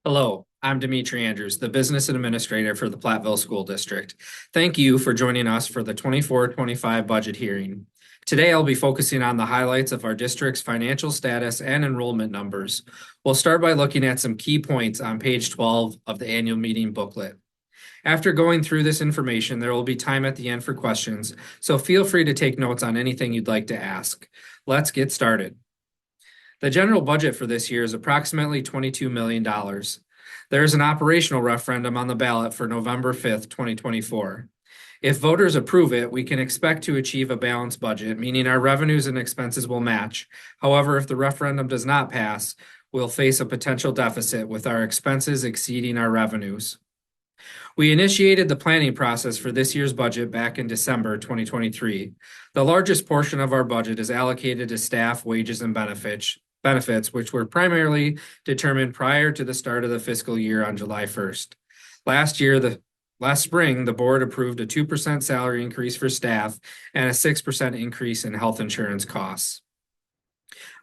Hello, I'm Dimitri Andrews, the Business Administrator for the Platteville School District. Thank you for joining us for the 24-25 budget hearing. Today, I'll be focusing on the highlights of our district's financial status and enrollment numbers. We'll start by looking at some key points on page 12 of the annual meeting booklet. After going through this information, there will be time at the end for questions, so feel free to take notes on anything you'd like to ask. Let's get started. The general budget for this year is approximately $22 million. There is an operational referendum on the ballot for November 5th, 2024. If voters approve it, we can expect to achieve a balanced budget, meaning our revenues and expenses will match. However, if the referendum does not pass, we'll face a potential deficit with our expenses exceeding our revenues. We initiated the planning process for this year's budget back in December 2023. The largest portion of our budget is allocated to staff, wages, and benefits, which were primarily determined prior to the start of the fiscal year on July 1st. Last spring, the board approved a 2% salary increase for staff and a 6% increase in health insurance costs.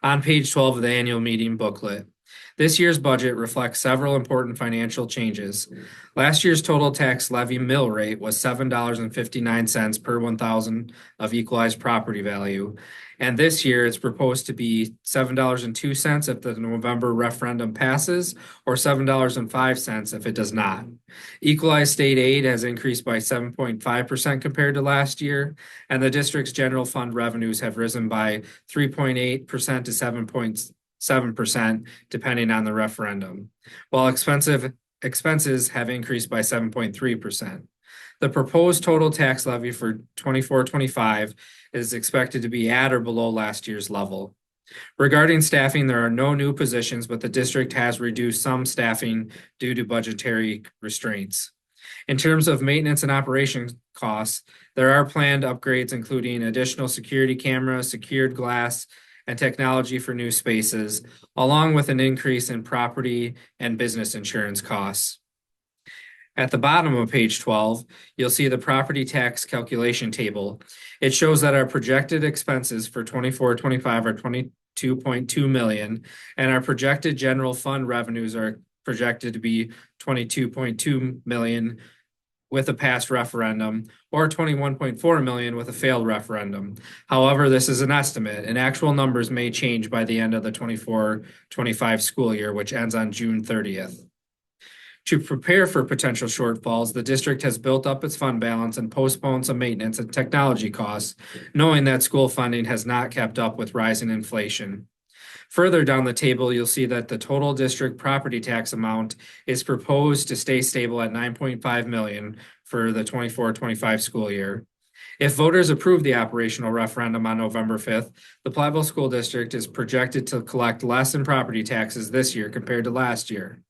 On page 12 of the annual meeting booklet, this year's budget reflects several important financial changes. Last year's total tax levy mill rate was $7.59 per 1,000 of equalized property value. And this year it's proposed to be $7.02 if the November referendum passes, or $7.05 if it does not. Equalized state aid has increased by 7.5% compared to last year, and the district's general fund revenues have risen by 3.8% to 7.7%, depending on the referendum, while expenses have increased by 7.3%. The proposed total tax levy for 24-25 is expected to be at or below last year's level. Regarding staffing, there are no new positions, but the district has reduced some staffing due to budgetary restraints. In terms of maintenance and operation costs, there are planned upgrades, including additional security cameras, secured glass, and technology for new spaces, along with an increase in property and business insurance costs. At the bottom of page 12, you'll see the property tax calculation table. It shows that our projected expenses for 24-25 are $22.2 million, and our projected general fund revenues are projected to be $22.2 million with a past referendum, or $21.4 million with a failed referendum. However, this is an estimate, and actual numbers may change by the end of the 24-25 school year, which ends on June 30th. To prepare for potential shortfalls, the district has built up its fund balance and postponed some maintenance and technology costs, knowing that school funding has not kept up with rising inflation. Further down the table, you'll see that the total district property tax amount is proposed to stay stable at $9.5 million for the 24-25 school year. If voters approve the operational referendum on November 5th, the Platteville School District is projected to collect less in property taxes this year compared to last year.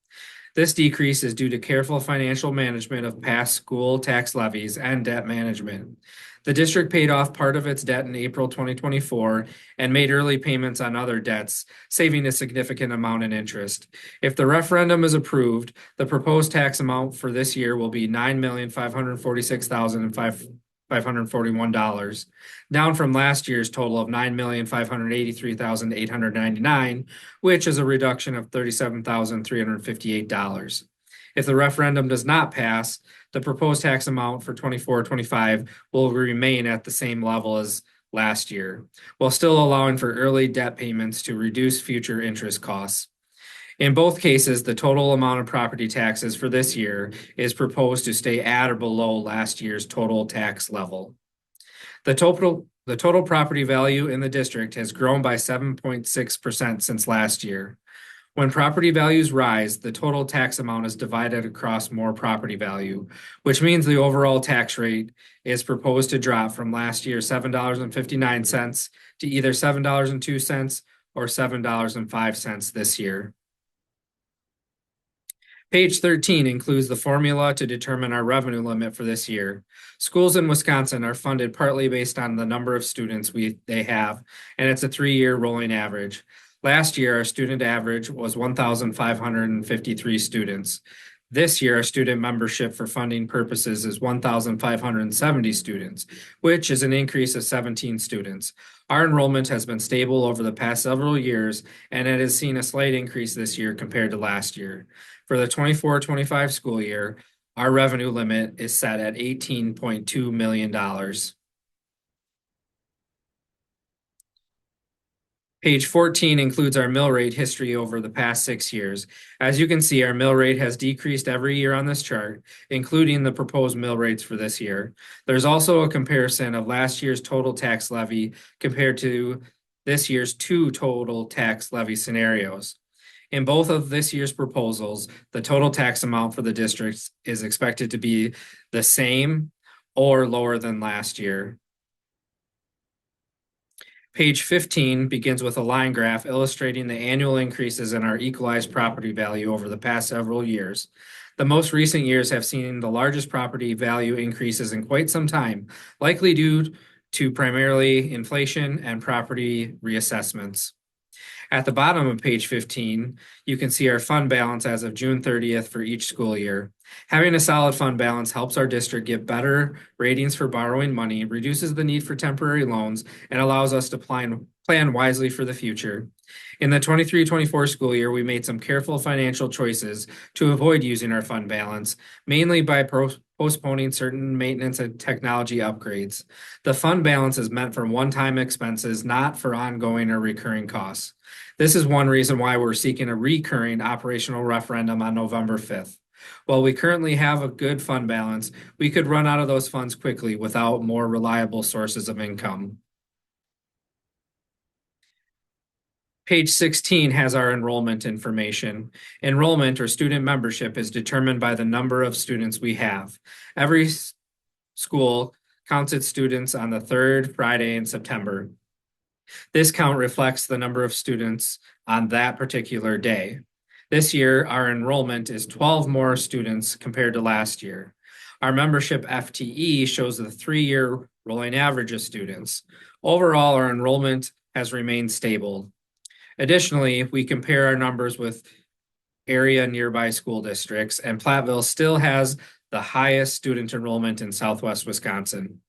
This decrease is due to careful financial management of past school tax levies and debt management. The district paid off part of its debt in April 2024 and made early payments on other debts, saving a significant amount in interest. If the referendum is approved, the proposed tax amount for this year will be $9,546,541, down from last year's total of $9,583,899, which is a reduction of $37,358. If the referendum does not pass, the proposed tax amount for 24-25 will remain at the same level as last year, while still allowing for early debt payments to reduce future interest costs. In both cases, the total amount of property taxes for this year is proposed to stay at or below last year's total tax level. The total property value in the district has grown by 7.6% since last year. When property values rise, the total tax amount is divided across more property value, which means the overall tax rate is proposed to drop from last year's $7.59 to either $7.02 or $7.05 this year. Page 13 includes the formula to determine our revenue limit for this year. Schools in Wisconsin are funded partly based on the number of students they have, and it's a 3-year rolling average. Last year, our student average was 1,553 students. This year, our student membership for funding purposes is 1,570 students, which is an increase of 17 students. Our enrollment has been stable over the past several years, and it has seen a slight increase this year compared to last year. For the 24-25 school year, our revenue limit is set at $18.2 million. Page 14 includes our mill rate history over the past 6 years. As you can see, our mill rate has decreased every year on this chart, including the proposed mill rates for this year. There's also a comparison of last year's total tax levy compared to this year's two total tax levy scenarios. In both of this year's proposals, the total tax amount for the districts is expected to be the same or lower than last year. Page 15 begins with a line graph illustrating the annual increases in our equalized property value over the past several years. The most recent years have seen the largest property value increases in quite some time, likely due to primarily inflation and property reassessments. At the bottom of page 15, you can see our fund balance as of June 30th for each school year. Having a solid fund balance helps our district get better ratings for borrowing money, reduces the need for temporary loans, and allows us to plan wisely for the future. In the 23-24 school year, we made some careful financial choices to avoid using our fund balance, mainly by postponing certain maintenance and technology upgrades. The fund balance is meant for one-time expenses, not for ongoing or recurring costs. This is one reason why we're seeking a recurring operational referendum on November 5th. While we currently have a good fund balance, we could run out of those funds quickly without more reliable sources of income. Page 16 has our enrollment information. Enrollment or student membership is determined by the number of students we have. Every school counts its students on the third Friday in September. This count reflects the number of students on that particular day. This year, our enrollment is 12 more students compared to last year. Our membership FTE shows the 3-year rolling average of students. Overall, our enrollment has remained stable. Additionally, we compare our numbers with area nearby school districts, and Platteville still has the highest student enrollment in Southwest Wisconsin.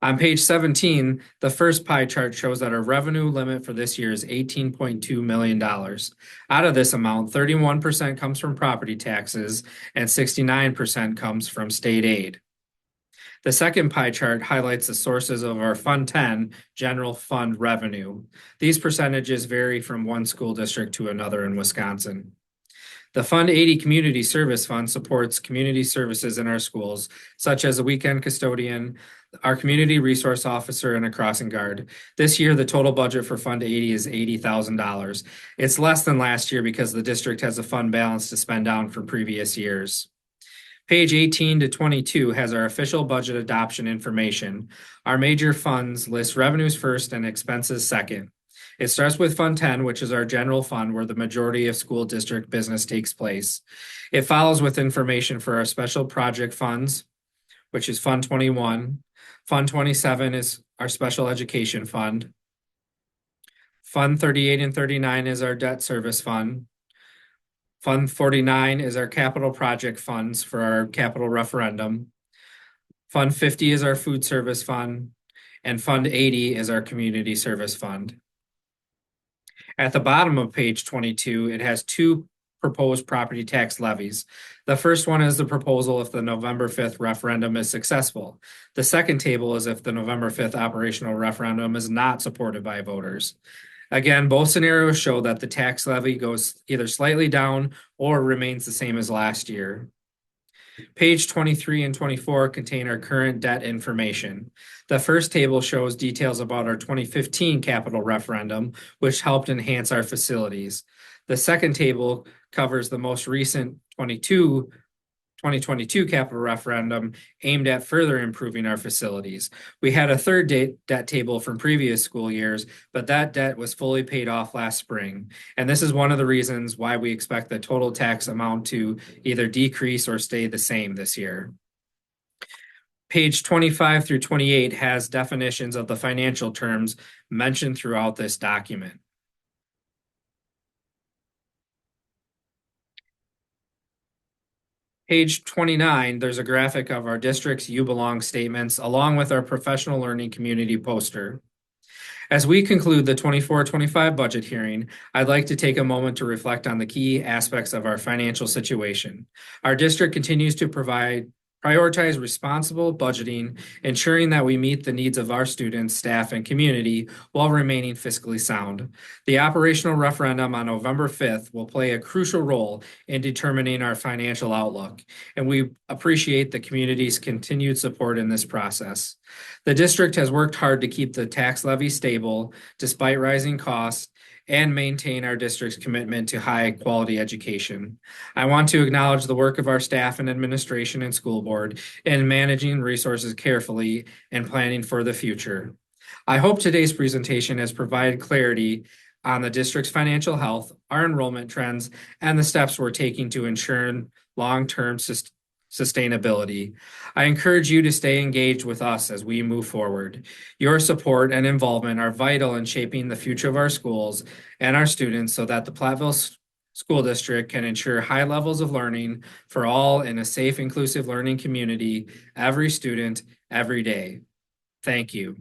On page 17, the first pie chart shows that our revenue limit for this year is $18.2 million. Out of this amount, 31% comes from property taxes and 69% comes from state aid. The second pie chart highlights the sources of our Fund 10 general fund revenue. These percentages vary from one school district to another in Wisconsin. The Fund 80 Community Service Fund supports community services in our schools, such as a weekend custodian, our community resource officer, and a crossing guard. This year, the total budget for Fund 80 is $80,000. It's less than last year because the district has a fund balance to spend down from previous years. Page 18 to 22 has our official budget adoption information. Our major funds list revenues first and expenses second. It starts with Fund 10, which is our general fund where the majority of school district business takes place. It follows with information for our special project funds, which is Fund 21. Fund 27 is our special education fund. Fund 38 and 39 is our debt service fund. Fund 49 is our capital project funds for our capital referendum. Fund 50 is our food service fund. And Fund 80 is our community service fund. At the bottom of page 22, it has two proposed property tax levies. The first one is the proposal if the November 5th referendum is successful. The second table is if the November 5th operational referendum is not supported by voters. Again, both scenarios show that the tax levy goes either slightly down or remains the same as last year. Page 23 and 24 contain our current debt information. The first table shows details about our 2015 capital referendum, which helped enhance our facilities. The second table covers the most recent 2022 capital referendum aimed at further improving our facilities. We had a third debt table from previous school years, but that debt was fully paid off last spring. And this is one of the reasons why we expect the total tax amount to either decrease or stay the same this year. Page 25 through 28 has definitions of the financial terms mentioned throughout this document. Page 29, there's a graphic of our district's You Belong statements along with our professional learning community poster. As we conclude the 24-25 budget hearing, I'd like to take a moment to reflect on the key aspects of our financial situation. Our district continues to prioritize responsible budgeting, ensuring that we meet the needs of our students, staff, and community while remaining fiscally sound. The operational referendum on November 5th will play a crucial role in determining our financial outlook, and we appreciate the community's continued support in this process. The district has worked hard to keep the tax levy stable despite rising costs and maintain our district's commitment to high quality education. I want to acknowledge the work of our staff and administration and school board in managing resources carefully and planning for the future. I hope today's presentation has provided clarity on the district's financial health, our enrollment trends, and the steps we're taking to ensure long-term sustainability. I encourage you to stay engaged with us as we move forward. Your support and involvement are vital in shaping the future of our schools and our students so that the Platteville School District can ensure high levels of learning for all in a safe, inclusive learning community, every student, every day. Thank you.